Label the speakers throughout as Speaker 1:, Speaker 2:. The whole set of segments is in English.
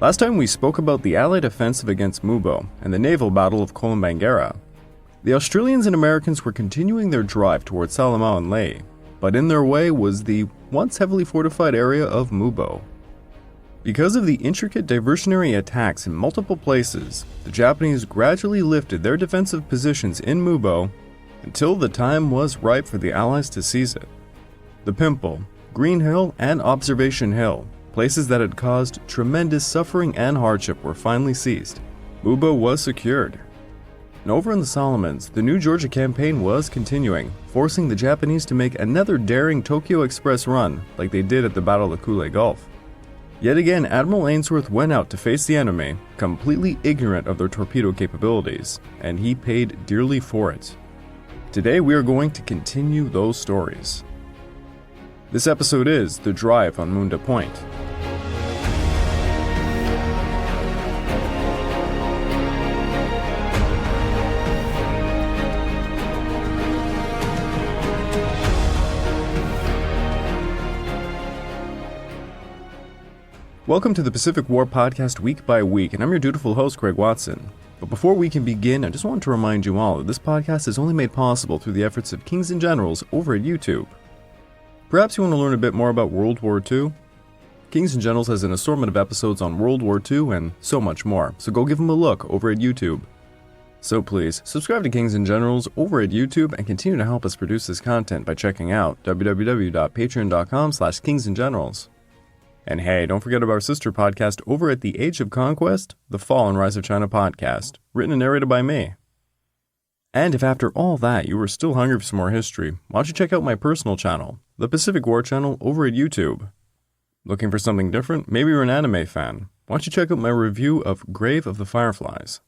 Speaker 1: Last time we spoke about the Allied offensive against Mubo and the naval battle of Kolombangara. The Australians and Americans were continuing their drive towards Salamaua and Lae, but in their way was the once heavily fortified area of Mubo. Because of the intricate diversionary attacks in multiple places, the Japanese gradually lifted their defensive positions in Mubo until the time was ripe for the Allies to seize it. The Pimple, Green Hill, and Observation Hill, places that had caused tremendous suffering and hardship, were finally seized. Mubo was secured. And over in the Solomons, the New Georgia campaign was continuing, forcing the Japanese to make another daring Tokyo Express run like they did at the Battle of Kule Gulf. Yet again, Admiral Ainsworth went out to face the enemy, completely ignorant of their torpedo capabilities, and he paid dearly for it. Today we are going to continue those stories. This episode is The Drive on Munda Point. Welcome to the Pacific War Podcast week by week, and I'm your dutiful host, Craig Watson. But before we can begin, I just want to remind you all that this podcast is only made possible through the efforts of Kings and Generals over at YouTube. Perhaps you want to learn a bit more about World War II? Kings and Generals has an assortment of episodes on World War II and so much more, so go give them a look over at YouTube. So please, subscribe to Kings and Generals over at YouTube and continue to help us produce this content by checking out www.patreon.com/kingsandgenerals. And hey, don't forget about our sister podcast over at The Age of Conquest, The Fall and Rise of China podcast, written and narrated by me. And if after all that you are still hungry for some more history, why don't you check out my personal channel, the Pacific War channel over at YouTube. Looking for something different? Maybe you're an anime fan. Why don't you check out my review of Grave of the Fireflies?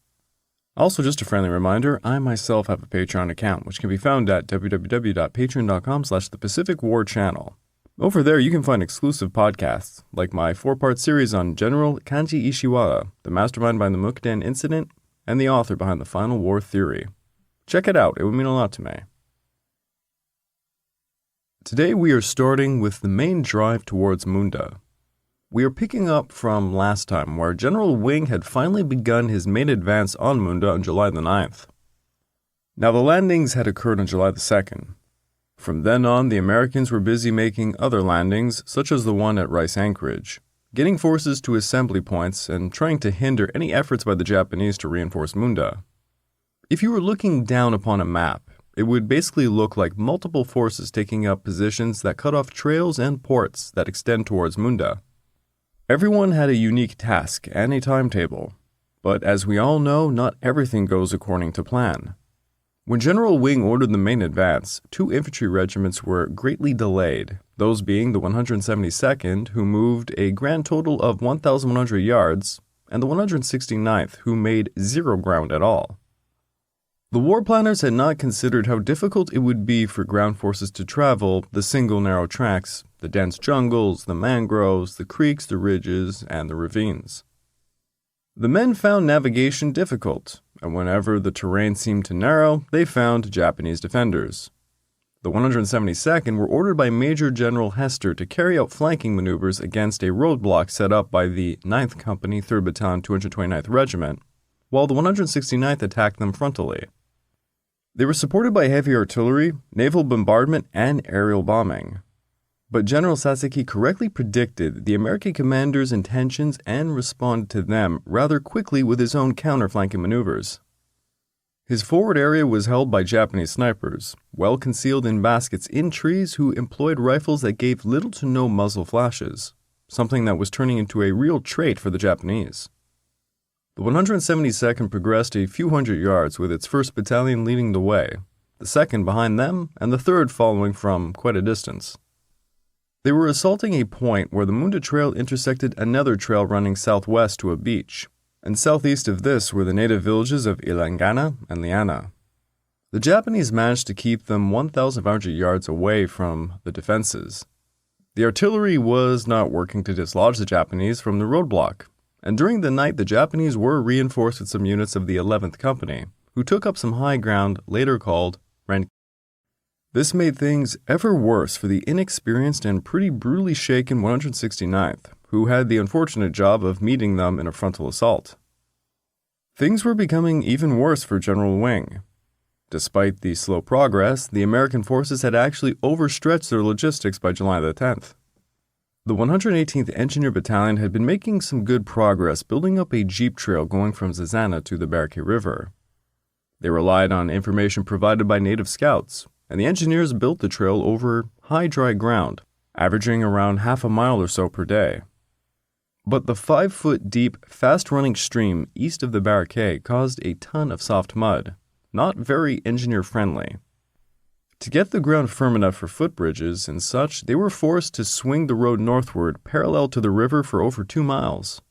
Speaker 1: Also, just a friendly reminder, I myself have a Patreon account, which can be found at www.patreon.com/thepacificwarchannel. Over there, you can find exclusive podcasts, like my 4-part series on General Kanji Ishiwara, the mastermind behind the Mukden incident, and the author behind the Final War Theory. Check it out, it would mean a lot to me. Today we are starting with the main drive towards Munda. We are picking up from last time, where General Wing had finally begun his main advance on Munda on July the 9th. Now the landings had occurred on July the 2nd. From then on, the Americans were busy making other landings, such as the one at Rice Anchorage, getting forces to assembly points and trying to hinder any efforts by the Japanese to reinforce Munda. If you were looking down upon a map, it would basically look like multiple forces taking up positions that cut off trails and ports that extend towards Munda. Everyone had a unique task and a timetable, but as we all know, not everything goes according to plan. When General Wing ordered the main advance, 2 infantry regiments were greatly delayed, those being the 172nd, who moved a grand total of 1,100 yards, and the 169th, who made 0 ground at all. The war planners had not considered how difficult it would be for ground forces to travel the single narrow tracks, the dense jungles, the mangroves, the creeks, the ridges, and the ravines. The men found navigation difficult, and whenever the terrain seemed to narrow, they found Japanese defenders. The 172nd were ordered by Major General Hester to carry out flanking maneuvers against a roadblock set up by the 9th Company, 3rd Battalion, 229th Regiment, while the 169th attacked them frontally. They were supported by heavy artillery, naval bombardment, and aerial bombing. But General Sasaki correctly predicted the American commander's intentions and responded to them rather quickly with his own counter-flanking maneuvers. His forward area was held by Japanese snipers, well concealed in baskets in trees, who employed rifles that gave little to no muzzle flashes, something that was turning into a real trait for the Japanese. The 172nd progressed a few hundred yards with its 1st Battalion leading the way, the 2nd behind them, and the 3rd following from quite a distance. They were assaulting a point where the Munda Trail intersected another trail running southwest to a beach, and southeast of this were the native villages of Ilangana and Liana. The Japanese managed to keep them 1,500 yards away from the defenses. The artillery was not working to dislodge the Japanese from the roadblock, and during the night the Japanese were reinforced with some units of the 11th Company, who took up some high ground later called Ren. This made things ever worse for the inexperienced and pretty brutally shaken 169th, who had the unfortunate job of meeting them in a frontal assault. Things were becoming even worse for General Wing. Despite the slow progress, the American forces had actually overstretched their logistics by July the 10th. The 118th Engineer Battalion had been making some good progress building up a jeep trail going from Zazana to the Barkay River. They relied on information provided by native scouts, and the engineers built the trail over high dry ground, averaging around half a mile or so per day. But the 5-foot deep, fast-running stream east of the Barkay caused a ton of soft mud, not very engineer-friendly. To get the ground firm enough for footbridges and such, they were forced to swing the road northward parallel to the river for over 2 miles.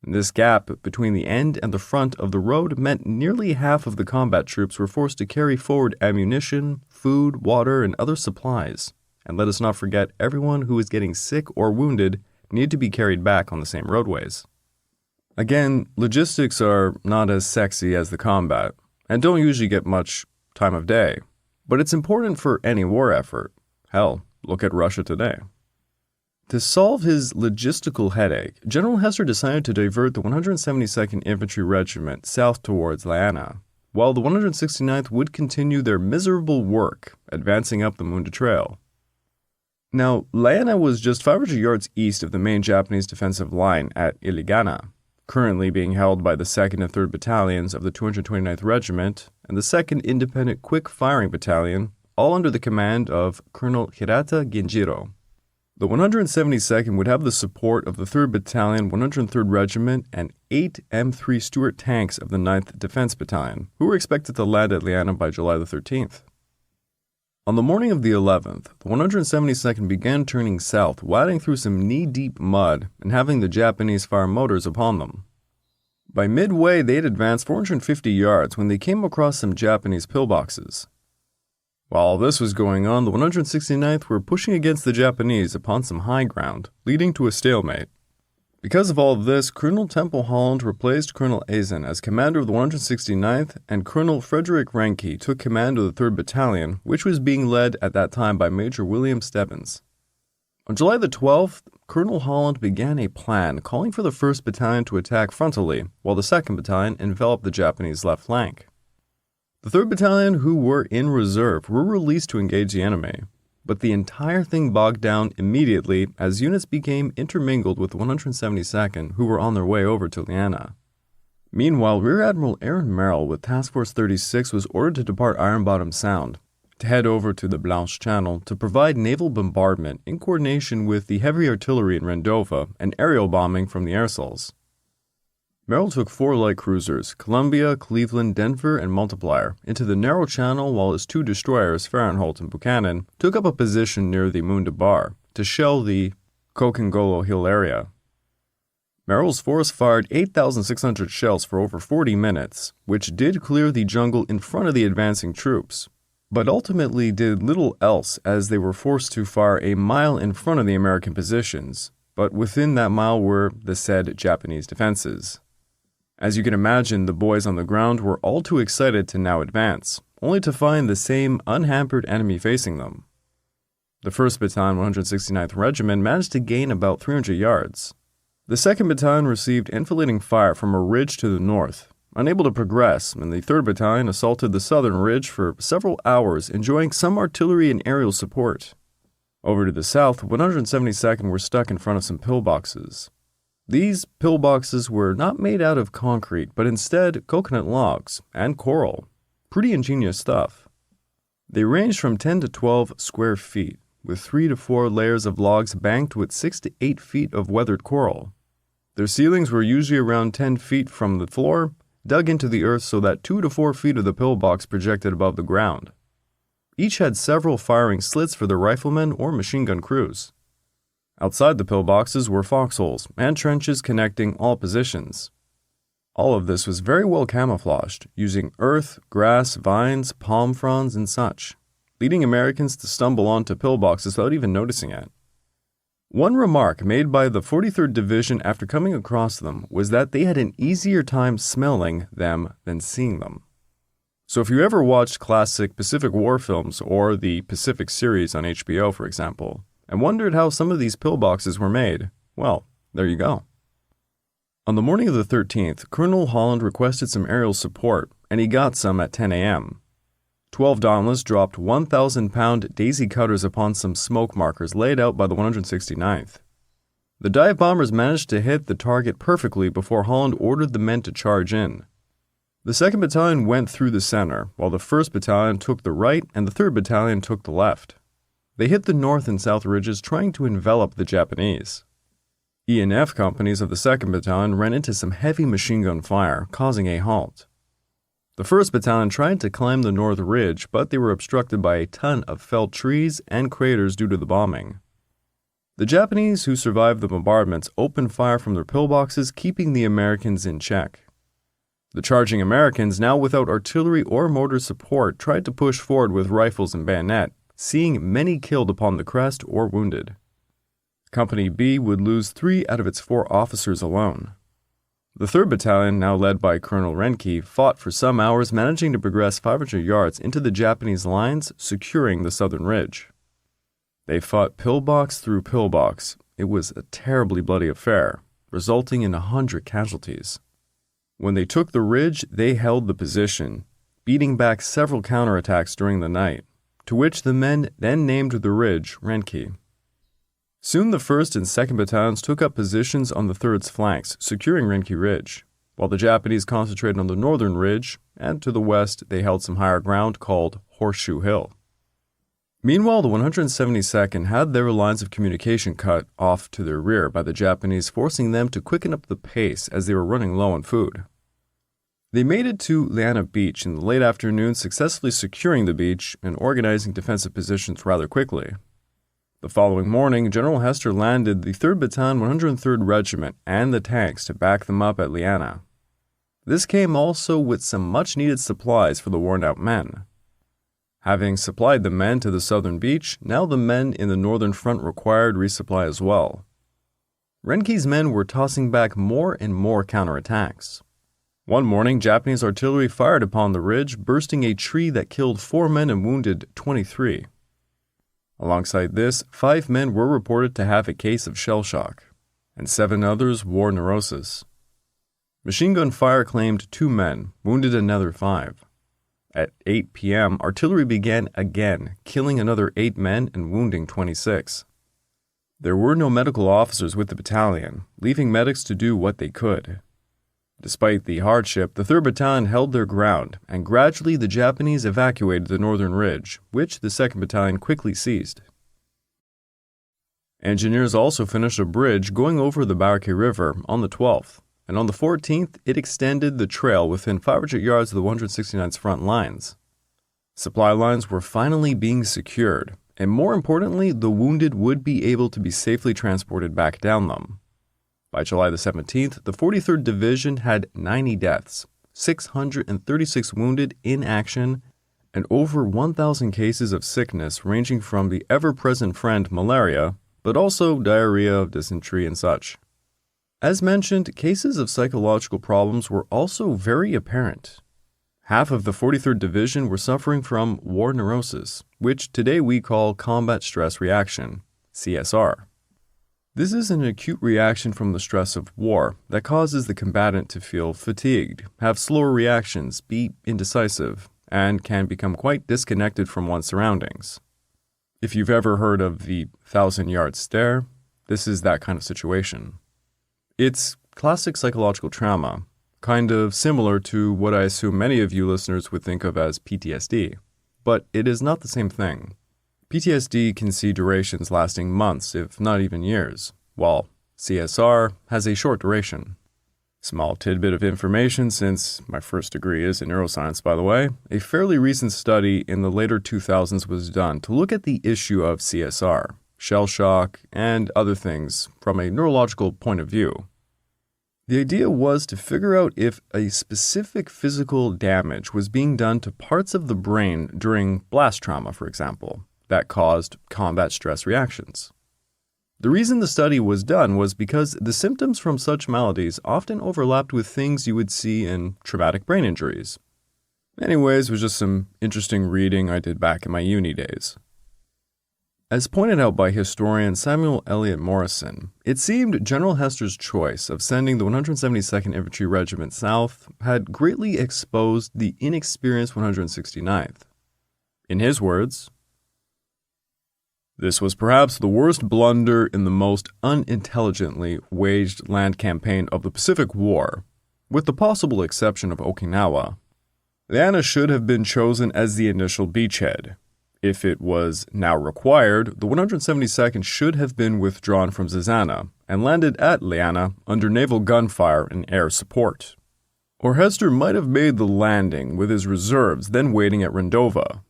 Speaker 1: This gap between the end and the front of the road meant nearly half of the combat troops were forced to carry forward ammunition, food, water, and other supplies. And let us not forget, everyone who was getting sick or wounded needed to be carried back on the same roadways. Again, logistics are not as sexy as the combat, and don't usually get much time of day. But it's important for any war effort. Hell, look at Russia today. To solve his logistical headache, General Hester decided to divert the 172nd Infantry Regiment south towards Liana, while the 169th would continue their miserable work, advancing up the Munda Trail. Now, Liana was just 500 yards east of the main Japanese defensive line at Iligana, currently being held by the 2nd and 3rd Battalions of the 229th Regiment and the 2nd Independent Quick Firing Battalion, all under the command of Colonel Hirata Genjiro. The 172nd would have the support of the 3rd Battalion, 103rd Regiment, and 8 M3 Stuart tanks of the 9th Defense Battalion, who were expected to land at Liana by July the 13th. On the morning of the 11th, the 172nd began turning south, wading through some knee-deep mud and having the Japanese fire motors upon them. By midway, they had advanced 450 yards when they came across some Japanese pillboxes. While all this was going on, the 169th were pushing against the Japanese upon some high ground, leading to a stalemate. Because of all of this, Colonel Temple Holland replaced Colonel Eisen as commander of the 169th, and Colonel Frederick Ranke took command of the 3rd Battalion, which was being led at that time by Major William Stebbins. On July the 12th, Colonel Holland began a plan calling for the 1st Battalion to attack frontally, while the 2nd Battalion enveloped the Japanese left flank. The 3rd Battalion, who were in reserve, were released to engage the enemy, but the entire thing bogged down immediately as units became intermingled with the 172nd, who were on their way over to Liana. Meanwhile, Rear Admiral Aaron Merrill with Task Force 36 was ordered to depart Iron Bottom Sound, to head over to the Blanche Channel to provide naval bombardment in coordination with the heavy artillery in Rendova and aerial bombing from the air cells. Merrill took 4 light cruisers, Columbia, Cleveland, Denver, and Multiplier, into the narrow channel while his 2 destroyers, Fahrenholt and Buchanan, took up a position near the Munda Bar to shell the Kokengolo Hill area. Merrill's force fired 8,600 shells for over 40 minutes, which did clear the jungle in front of the advancing troops, but ultimately did little else as they were forced to fire a mile in front of the American positions, but within that mile were the said Japanese defenses. As you can imagine, the boys on the ground were all too excited to now advance, only to find the same unhampered enemy facing them. The 1st Battalion, 169th Regiment managed to gain about 300 yards. The 2nd Battalion received enfilading fire from a ridge to the north, unable to progress, and the 3rd Battalion assaulted the southern ridge for several hours, enjoying some artillery and aerial support. Over to the south, 172nd were stuck in front of some pillboxes. These pillboxes were not made out of concrete, but instead coconut logs and coral. Pretty ingenious stuff. They ranged from 10 to 12 square feet, with 3 to 4 layers of logs banked with 6 to 8 feet of weathered coral. Their ceilings were usually around 10 feet from the floor, dug into the earth so that 2 to 4 feet of the pillbox projected above the ground. Each had several firing slits for their riflemen or machine gun crews. Outside the pillboxes were foxholes and trenches connecting all positions. All of this was very well camouflaged, using earth, grass, vines, palm fronds, and such, leading Americans to stumble onto pillboxes without even noticing it. One remark made by the 43rd Division after coming across them was that they had an easier time smelling them than seeing them. So if you ever watched classic Pacific War films or the Pacific series on HBO, for example, and wondered how some of these pillboxes were made, Well, there you go. On the morning of the 13th, Colonel Holland requested some aerial support, and he got some at 10 a.m. 12 Dauntless dropped 1,000-pound daisy cutters upon some smoke markers laid out by the 169th. The dive bombers managed to hit the target perfectly before Holland ordered the men to charge in. The 2nd Battalion went through the center, while the 1st Battalion took the right and the 3rd Battalion took the left. They hit the north and south ridges trying to envelop the Japanese. E and F companies of the 2nd Battalion ran into some heavy machine gun fire, causing a halt. The 1st Battalion tried to climb the north ridge, but they were obstructed by a ton of felled trees and craters due to the bombing. The Japanese who survived the bombardments opened fire from their pillboxes, keeping the Americans in check. The charging Americans, now without artillery or mortar support, tried to push forward with rifles and bayonet, seeing many killed upon the crest or wounded. Company B would lose 3 out of its 4 officers alone. The 3rd Battalion, now led by Colonel Renke, fought for some hours, managing to progress 500 yards into the Japanese lines, securing the southern ridge. They fought pillbox through pillbox. It was a terribly bloody affair, resulting in 100 casualties. When they took the ridge, they held the position, beating back several counterattacks during the night, to which the men then named the ridge Renke. Soon the 1st and 2nd Battalions took up positions on the 3rd's flanks, securing Renke Ridge, while the Japanese concentrated on the northern ridge, and to the west they held some higher ground called Horseshoe Hill. Meanwhile, the 172nd had their lines of communication cut off to their rear by the Japanese, forcing them to quicken up the pace as they were running low on food. They made it to Liana Beach in the late afternoon, successfully securing the beach and organizing defensive positions rather quickly. The following morning, General Hester landed the 3rd Battalion 103rd Regiment and the tanks to back them up at Liana. This came also with some much-needed supplies for the worn-out men. Having supplied the men to the southern beach, now the men in the northern front required resupply as well. Renke's men were tossing back more and more counterattacks. One morning, Japanese artillery fired upon the ridge, bursting a tree that killed 4 men and wounded 23. Alongside this, 5 men were reported to have a case of shell shock, and 7 others war neurosis. Machine gun fire claimed 2 men, wounded another 5. At 8 p.m., artillery began again, killing another 8 men and wounding 26. There were no medical officers with the battalion, leaving medics to do what they could. Despite the hardship, the 3rd Battalion held their ground, and gradually the Japanese evacuated the northern ridge, which the 2nd Battalion quickly seized. Engineers also finished a bridge going over the Barake River on the 12th, and on the 14th it extended the trail within 500 yards of the 169th's front lines. Supply lines were finally being secured, and more importantly, the wounded would be able to be safely transported back down them. By July the 17th, the 43rd Division had 90 deaths, 636 wounded in action, and over 1,000 cases of sickness ranging from the ever-present friend malaria, but also diarrhea, dysentery, and such. As mentioned, cases of psychological problems were also very apparent. Half of the 43rd Division were suffering from war neurosis, which today we call combat stress reaction, CSR. This is an acute reaction from the stress of war that causes the combatant to feel fatigued, have slower reactions, be indecisive, and can become quite disconnected from one's surroundings. If you've ever heard of the 1,000-yard stare, this is that kind of situation. It's classic psychological trauma, kind of similar to what I assume many of you listeners would think of as PTSD, but it is not the same thing. PTSD can see durations lasting months, if not even years, while CSR has a short duration. Small tidbit of information, since my first degree is in neuroscience, by the way. A fairly recent study in the later 2000s was done to look at the issue of CSR, shell shock, and other things from a neurological point of view. The idea was to figure out if a specific physical damage was being done to parts of the brain during blast trauma, for example, that caused combat stress reactions. The reason the study was done was because the symptoms from such maladies often overlapped with things you would see in traumatic brain injuries. Anyways, it was just some interesting reading I did back in my uni days. As pointed out by historian Samuel Eliot Morrison, it seemed General Hester's choice of sending the 172nd Infantry Regiment south had greatly exposed the inexperienced 169th. In his words, "This was perhaps the worst blunder in the most unintelligently waged land campaign of the Pacific War, with the possible exception of Okinawa. Leana should have been chosen as the initial beachhead. If it was now required, the 172nd should have been withdrawn from Zazana and landed at Leana under naval gunfire and air support. Or Hester might have made the landing with his reserves then waiting at Rendova.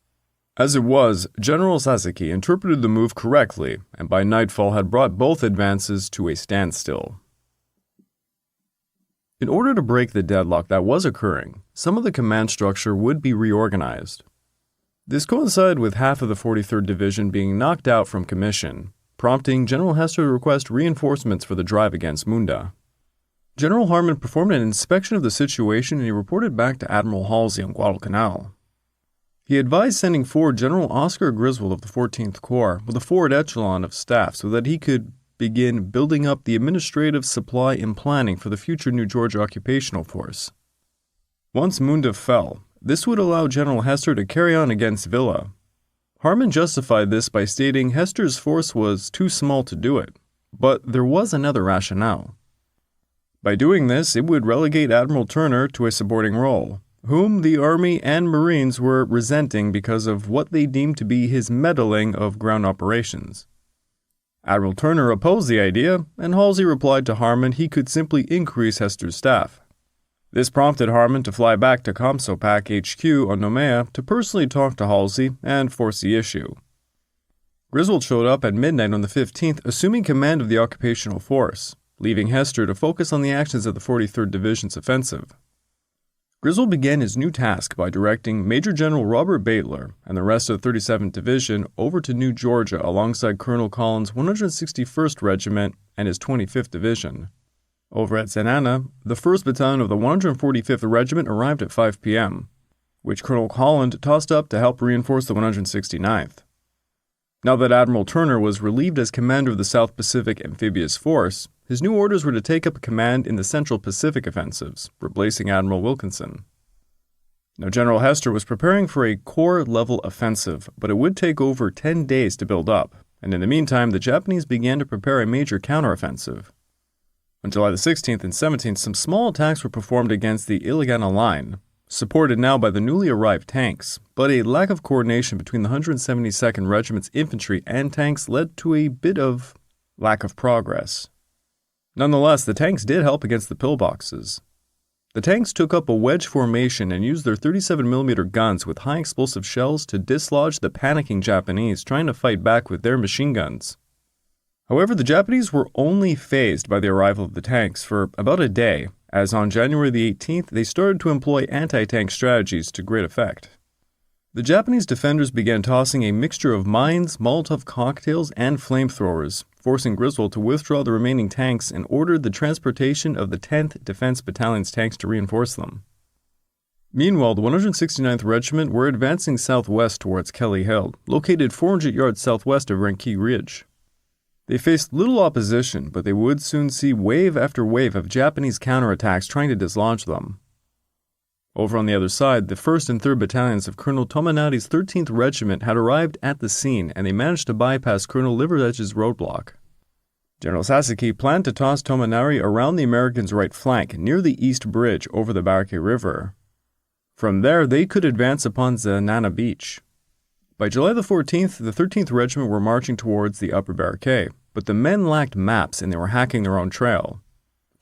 Speaker 1: As it was, General Sasaki interpreted the move correctly and by nightfall had brought both advances to a standstill." In order to break the deadlock that was occurring, some of the command structure would be reorganized. This coincided with half of the 43rd Division being knocked out from commission, prompting General Hester to request reinforcements for the drive against Munda. General Harmon performed an inspection of the situation and he reported back to Admiral Halsey on Guadalcanal. He advised sending forward General Oscar Griswold of the 14th Corps with a forward echelon of staff so that he could begin building up the administrative supply and planning for the future New Georgia occupational force. Once Munda fell, this would allow General Hester to carry on against Villa. Harmon justified this by stating Hester's force was too small to do it, but there was another rationale. By doing this, it would relegate Admiral Turner to a supporting role, whom the Army and Marines were resenting because of what they deemed to be his meddling of ground operations. Admiral Turner opposed the idea, and Halsey replied to Harmon he could simply increase Hester's staff. This prompted Harmon to fly back to Comsopac HQ on Nomea to personally talk to Halsey and force the issue. Griswold showed up at midnight on the 15th, assuming command of the occupational force, leaving Hester to focus on the actions of the 43rd Division's offensive. Griswold began his new task by directing Major General Robert Baitler and the rest of the 37th Division over to New Georgia alongside Colonel Holland's 161st Regiment and his 25th Division. Over at Zenana, the 1st Battalion of the 145th Regiment arrived at 5 p.m., which Colonel Holland tossed up to help reinforce the 169th. Now that Admiral Turner was relieved as commander of the South Pacific Amphibious Force, his new orders were to take up command in the Central Pacific offensives, replacing Admiral Wilkinson. Now General Hester was preparing for a corps-level offensive, but it would take over 10 days to build up, and in the meantime the Japanese began to prepare a major counteroffensive. On July the 16th and 17th, some small attacks were performed against the Iligana line, supported now by the newly arrived tanks, but a lack of coordination between the 172nd Regiment's infantry and tanks led to a bit of lack of progress. Nonetheless, the tanks did help against the pillboxes. The tanks took up a wedge formation and used their 37mm guns with high explosive shells to dislodge the panicking Japanese trying to fight back with their machine guns. However, the Japanese were only fazed by the arrival of the tanks for about a day, as on January the 18th they started to employ anti-tank strategies to great effect. The Japanese defenders began tossing a mixture of mines, Molotov cocktails, and flamethrowers, forcing Griswold to withdraw the remaining tanks and ordered the transportation of the 10th Defense Battalion's tanks to reinforce them. Meanwhile, the 169th Regiment were advancing southwest towards Kelly Hill, located 400 yards southwest of Renki Ridge. They faced little opposition, but they would soon see wave after wave of Japanese counterattacks trying to dislodge them. Over on the other side, the 1st and 3rd Battalions of Colonel Tominari's 13th Regiment had arrived at the scene, and they managed to bypass Colonel Liveredge's roadblock. General Sasaki planned to toss Tominari around the Americans' right flank near the East Bridge over the Barque River. From there, they could advance upon Zenana Beach. By July the 14th, the 13th Regiment were marching towards the Upper Barque, but the men lacked maps and they were hacking their own trail.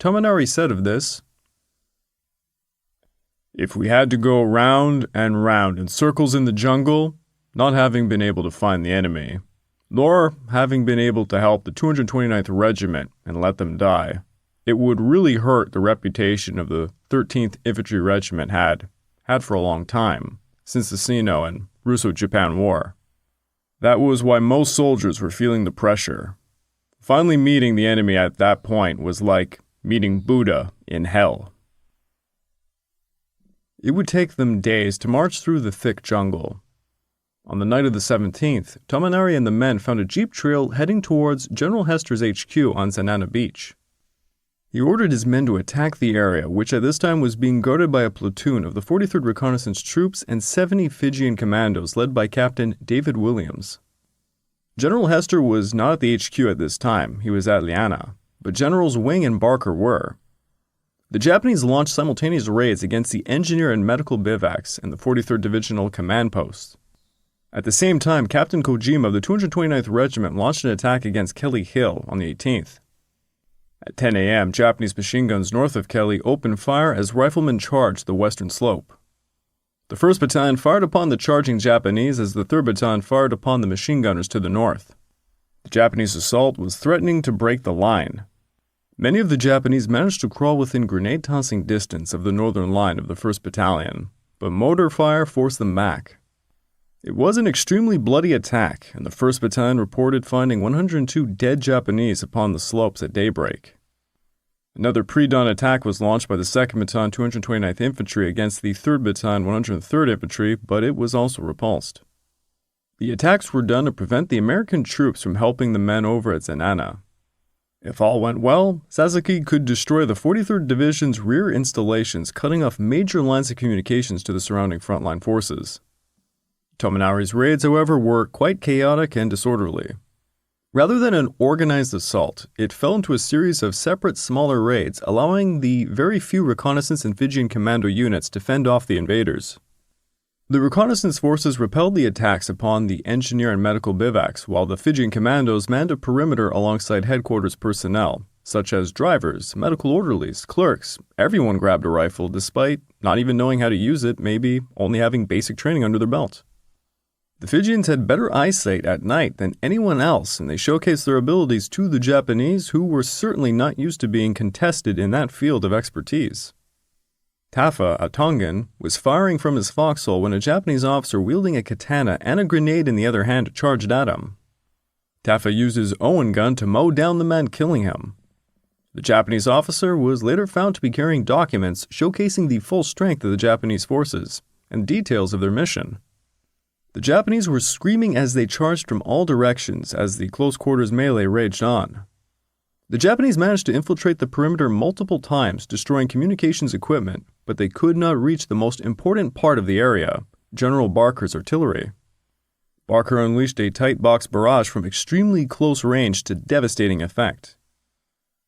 Speaker 1: Tominari said of this, "If we had to go round and round in circles in the jungle, not having been able to find the enemy, nor having been able to help the 229th Regiment and let them die, it would really hurt the reputation of the 13th Infantry Regiment had for a long time, since the Sino and Russo-Japan War. That was why most soldiers were feeling the pressure. Finally meeting the enemy at that point was like meeting Buddha in hell." It would take them days to march through the thick jungle. On the night of the 17th, Tominari and the men found a jeep trail heading towards General Hester's HQ on Zanana Beach. He ordered his men to attack the area, which at this time was being guarded by a platoon of the 43rd Reconnaissance Troops and 70 Fijian commandos led by Captain David Williams. General Hester was not at the HQ at this time, he was at Liana, but Generals Wing and Barker were. The Japanese launched simultaneous raids against the engineer and medical bivouacs and the 43rd Divisional Command Post. At the same time, Captain Kojima of the 229th Regiment launched an attack against Kelly Hill on the 18th. At 10 a.m., Japanese machine guns north of Kelly opened fire as riflemen charged the western slope. The 1st Battalion fired upon the charging Japanese as the 3rd Battalion fired upon the machine gunners to the north. The Japanese assault was threatening to break the line. Many of the Japanese managed to crawl within grenade-tossing distance of the northern line of the 1st Battalion, but mortar fire forced them back. It was an extremely bloody attack, and the 1st Battalion reported finding 102 dead Japanese upon the slopes at daybreak. Another pre-dawn attack was launched by the 2nd Battalion 229th Infantry against the 3rd Battalion 103rd Infantry, but it was also repulsed. The attacks were done to prevent the American troops from helping the men over at Zanana. If all went well, Sasaki could destroy the 43rd Division's rear installations, cutting off major lines of communications to the surrounding frontline forces. Tominari's raids, however, were quite chaotic and disorderly. Rather than an organized assault, it fell into a series of separate smaller raids, allowing the very few reconnaissance and Fijian commando units to fend off the invaders. The reconnaissance forces repelled the attacks upon the engineer and medical bivouacs, while the Fijian commandos manned a perimeter alongside headquarters personnel, such as drivers, medical orderlies, clerks. Everyone grabbed a rifle despite not even knowing how to use it, maybe only having basic training under their belt. The Fijians had better eyesight at night than anyone else, and they showcased their abilities to the Japanese, who were certainly not used to being contested in that field of expertise. Tafa, a Tongan, was firing from his foxhole when a Japanese officer wielding a katana and a grenade in the other hand charged at him. Tafa used his Owen gun to mow down the man, killing him. The Japanese officer was later found to be carrying documents showcasing the full strength of the Japanese forces and details of their mission. The Japanese were screaming as they charged from all directions as the close-quarters melee raged on. The Japanese managed to infiltrate the perimeter multiple times, destroying communications equipment, but they could not reach the most important part of the area, General Barker's artillery. Barker unleashed a tight box barrage from extremely close range to devastating effect.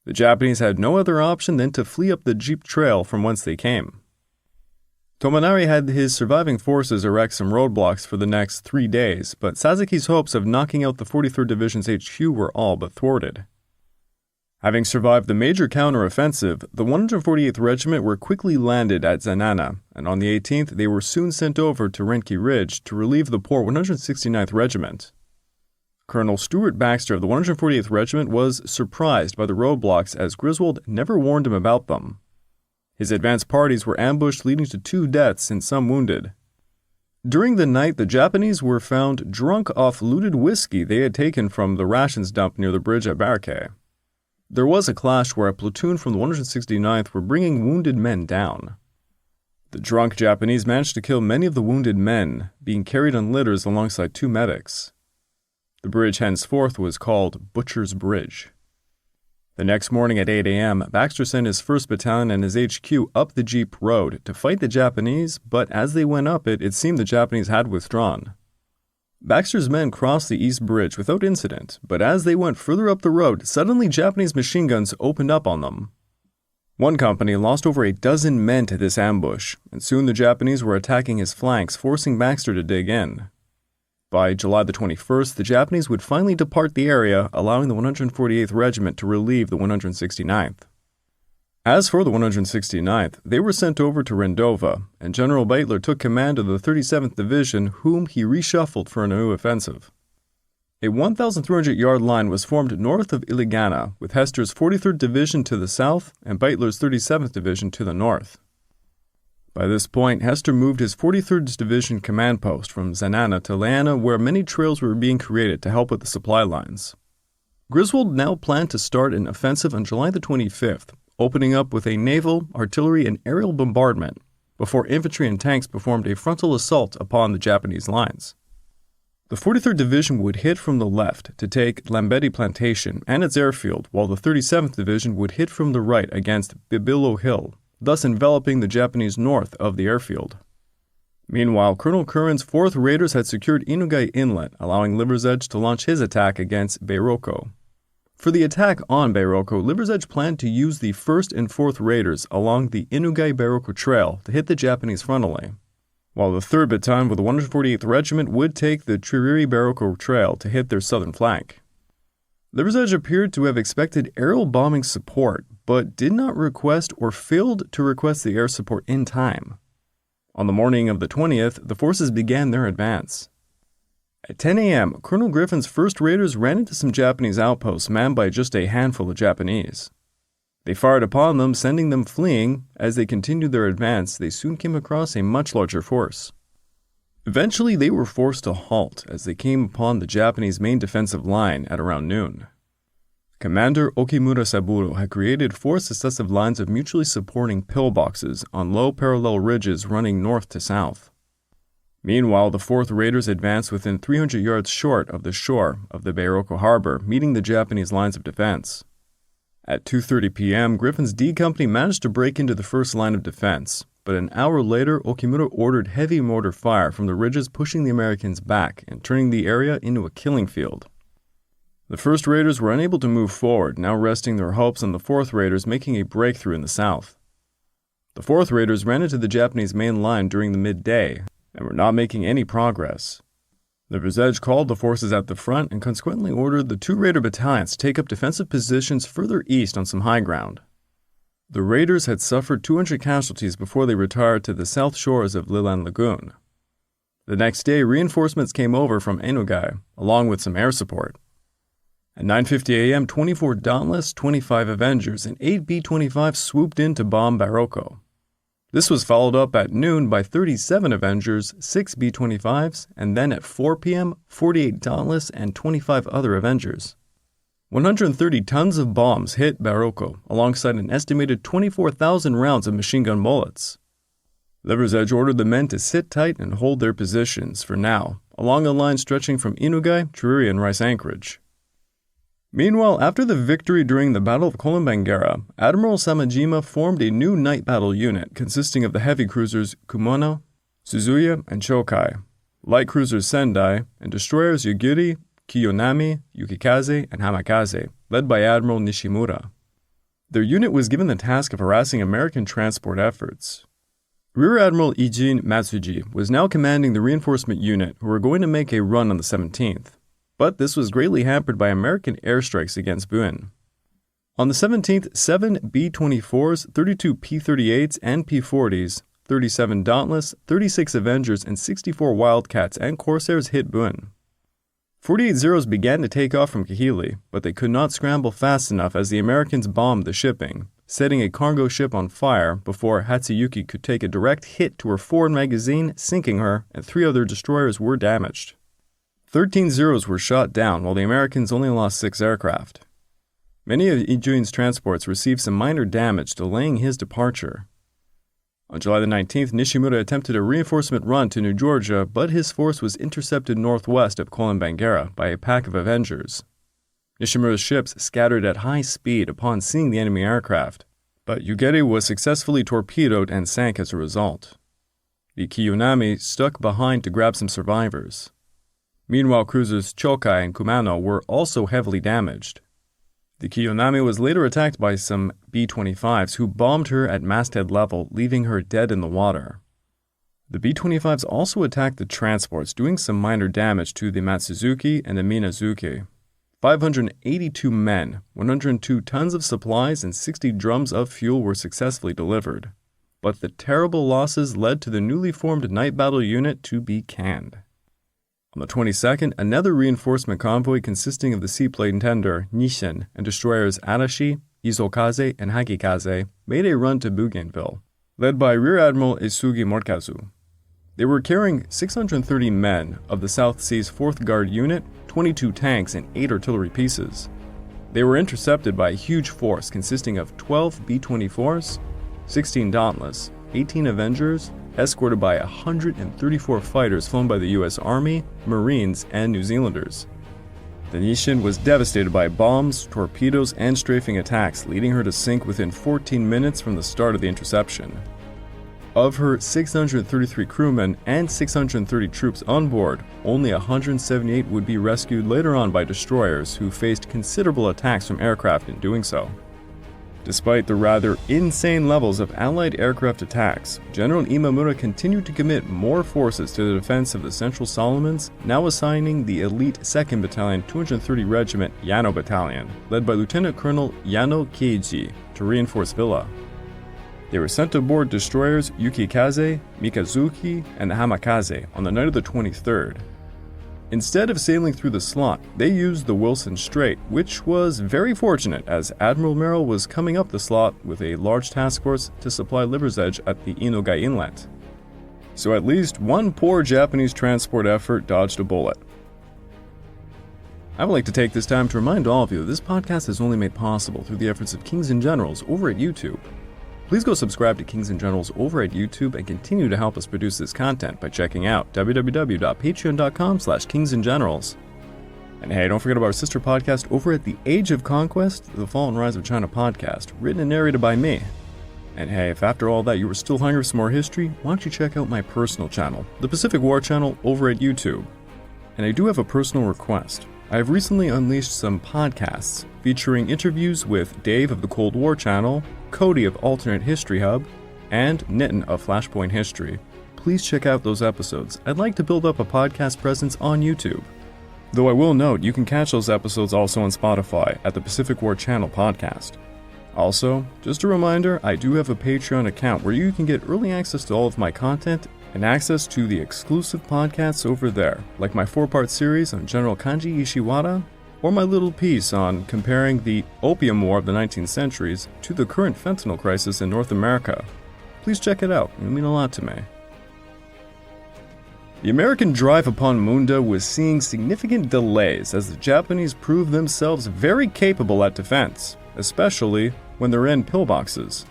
Speaker 1: The Japanese had no other option than to flee up the jeep trail from whence they came. Tominari had his surviving forces erect some roadblocks for the next 3 days, but Sasaki's hopes of knocking out the 43rd Division's HQ were all but thwarted. Having survived the major counter-offensive, the 148th Regiment were quickly landed at Zanana, and on the 18th they were soon sent over to Renki Ridge to relieve the poor 169th Regiment. Colonel Stuart Baxter of the 148th Regiment was surprised by the roadblocks as Griswold never warned him about them. His advance parties were ambushed, leading to 2 deaths and some wounded. During the night, the Japanese were found drunk off looted whiskey they had taken from the rations dump near the bridge at Barake. There was a clash where a platoon from the 169th were bringing wounded men down. The drunk Japanese managed to kill many of the wounded men, being carried on litters alongside 2 medics. The bridge henceforth was called Butcher's Bridge. The next morning at 8 a.m., Baxter sent his 1st Battalion and his HQ up the Jeep Road to fight the Japanese, but as they went up it seemed the Japanese had withdrawn. Baxter's men crossed the East Bridge without incident, but as they went further up the road, suddenly Japanese machine guns opened up on them. One company lost over a dozen men to this ambush, and soon the Japanese were attacking his flanks, forcing Baxter to dig in. By July the 21st, the Japanese would finally depart the area, allowing the 148th Regiment to relieve the 169th. As for the 169th, they were sent over to Rendova, and General Beitler took command of the 37th Division, whom he reshuffled for a new offensive. A 1,300-yard line was formed north of Iligana, with Hester's 43rd Division to the south and Beitler's 37th Division to the north. By this point, Hester moved his 43rd Division command post from Zanana to Leana, where many trails were being created to help with the supply lines. Griswold now planned to start an offensive on July the 25th, opening up with a naval, artillery, and aerial bombardment, before infantry and tanks performed a frontal assault upon the Japanese lines. The 43rd Division would hit from the left to take Lambetti Plantation and its airfield, while the 37th Division would hit from the right against Bibilo Hill, thus enveloping the Japanese north of the airfield. Meanwhile, Colonel Curran's 4th Raiders had secured Inugai Inlet, allowing Liver's Edge to launch his attack against Beiroko. For the attack on Beiroko, Liver's Edge planned to use the 1st and 4th Raiders along the Inugai-Beiroko Trail to hit the Japanese frontally, while the 3rd Battalion with the 148th Regiment would take the Triri-Beiroko Trail to hit their southern flank. Liver's Edge appeared to have expected aerial bombing support, but did not request or failed to request the air support in time. On the morning of the 20th, the forces began their advance. At 10 a.m., Colonel Griffin's 1st Raiders ran into some Japanese outposts manned by just a handful of Japanese. They fired upon them, sending them fleeing. As they continued their advance, they soon came across a much larger force. Eventually, they were forced to halt as they came upon the Japanese main defensive line at around noon. Commander Okimura Saburo had created 4 successive lines of mutually supporting pillboxes on low parallel ridges running north to south. Meanwhile, the 4th Raiders advanced within 300 yards short of the shore of the Beiroko harbor, meeting the Japanese lines of defense. At 2:30 p.m., Griffin's D Company managed to break into the first line of defense, but an hour later, Okimura ordered heavy mortar fire from the ridges, pushing the Americans back and turning the area into a killing field. The 1st Raiders were unable to move forward, now resting their hopes on the 4th Raiders making a breakthrough in the south. The 4th Raiders ran into the Japanese main line during the midday and were not making any progress. Liver's Edge called the forces at the front and consequently ordered the 2 Raider battalions to take up defensive positions further east on some high ground. The Raiders had suffered 200 casualties before they retired to the south shores of Lilan Lagoon. The next day, reinforcements came over from Inugai, along with some air support. At 9:50 a.m., 24 Dauntless, 25 Avengers, and 8 B-25s swooped in to bomb Beiroko. This was followed up at noon by 37 Avengers, 6 B-25s, and then at 4 p.m., 48 Dauntless and 25 other Avengers. 130 tons of bombs hit Beiroko, alongside an estimated 24,000 rounds of machine gun bullets. Liver's Edge ordered the men to sit tight and hold their positions, for now, along a line stretching from Inugai, Triri, and Rice Anchorage. Meanwhile, after the victory during the Battle of Kolombangara, Admiral Samajima formed a new night battle unit consisting of the heavy cruisers Kumano, Suzuya, and Chokai, light cruisers Sendai, and destroyers Yugiri, Kiyonami, Yukikaze, and Hamakaze, led by Admiral Nishimura. Their unit was given the task of harassing American transport efforts. Rear Admiral Ijin Matsuji was now commanding the reinforcement unit who were going to make a run on the 17th. But this was greatly hampered by American airstrikes against Buen. On the 17th, 7 B-24s, 32 P-38s and P-40s, 37 Dauntless, 36 Avengers, and 64 Wildcats and Corsairs hit Buen. 48 Zeros began to take off from Kahili, but they could not scramble fast enough as the Americans bombed the shipping, setting a cargo ship on fire before Hatsuyuki could take a direct hit to her forward magazine, sinking her, and 3 other destroyers were damaged. 13 Zeros were shot down, while the Americans only lost 6 aircraft. Many of Ijuin's transports received some minor damage, delaying his departure. On July the 19th, Nishimura attempted a reinforcement run to New Georgia, but his force was intercepted northwest of Kolombangara by a pack of Avengers. Nishimura's ships scattered at high speed upon seeing the enemy aircraft, but Yugiri was successfully torpedoed and sank as a result. The Kiyonami stuck behind to grab some survivors. Meanwhile, cruisers Chokai and Kumano were also heavily damaged. The Kiyonami was later attacked by some B-25s who bombed her at masthead level, leaving her dead in the water. The B-25s also attacked the transports, doing some minor damage to the Matsuzuki and the Minazuki. 582 men, 102 tons of supplies, and 60 drums of fuel were successfully delivered. But the terrible losses led to the newly formed night battle unit to be canned. On the 22nd, another reinforcement convoy consisting of the seaplane tender Nishin and destroyers Arashi, Izokaze, and Hagikaze made a run to Bougainville, led by Rear Admiral Isugi Morikazu. They were carrying 630 men of the South Sea's 4th Guard Unit, 22 tanks, and 8 artillery pieces. They were intercepted by a huge force consisting of 12 B-24s, 16 Dauntless, 18 Avengers, escorted by 134 fighters flown by the US Army, Marines, and New Zealanders. The Nishin was devastated by bombs, torpedoes, and strafing attacks, leading her to sink within 14 minutes from the start of the interception. Of her 633 crewmen and 630 troops on board, only 178 would be rescued later on by destroyers who faced considerable attacks from aircraft in doing so. Despite the rather insane levels of Allied aircraft attacks, General Imamura continued to commit more forces to the defense of the Central Solomons, now assigning the elite 2nd Battalion 230 Regiment Yano Battalion, led by Lieutenant Colonel Yano Keiji, to reinforce Villa. They were sent aboard destroyers Yukikaze, Mikazuki, and Hamakaze on the night of the 23rd. Instead of sailing through the slot, they used the Wilson Strait, which was very fortunate as Admiral Merrill was coming up the slot with a large task force to supply Liver's Edge at the Inogai Inlet. So at least one poor Japanese transport effort dodged a bullet. I would like to take this time to remind all of you that this podcast is only made possible through the efforts of Kings and Generals over at YouTube. Please go subscribe to Kings and Generals over at YouTube and continue to help us produce this content by checking out www.patreon.com/kingsandgenerals. And hey, don't forget about our sister podcast over at the Age of Conquest, the Fall and Rise of China podcast, written and narrated by me. And hey, if after all that you were still hungry for some more history, why don't you check out my personal channel, the Pacific War channel over at YouTube. And I do have a personal request. I have recently unleashed some podcasts featuring interviews with Dave of the Cold War channel, Cody of Alternate History Hub, and Nitin of Flashpoint History. Please check out those episodes. I'd like to build up a podcast presence on YouTube. Though I will note, you can catch those episodes also on Spotify at the Pacific War Channel podcast. Also, just a reminder, I do have a Patreon account where you can get early access to all of my content and access to the exclusive podcasts over there, like my 4-part series on General Kanji Ishiwara, or my little piece on comparing the Opium War of the 19th centuries to the current fentanyl crisis in North America. Please check it out, it would mean a lot to me. The American drive upon Munda was seeing significant delays as the Japanese proved themselves very capable at defense, especially when they're in pillboxes.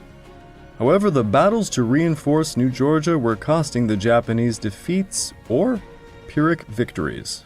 Speaker 1: However, the battles to reinforce New Georgia were costing the Japanese defeats or Pyrrhic victories.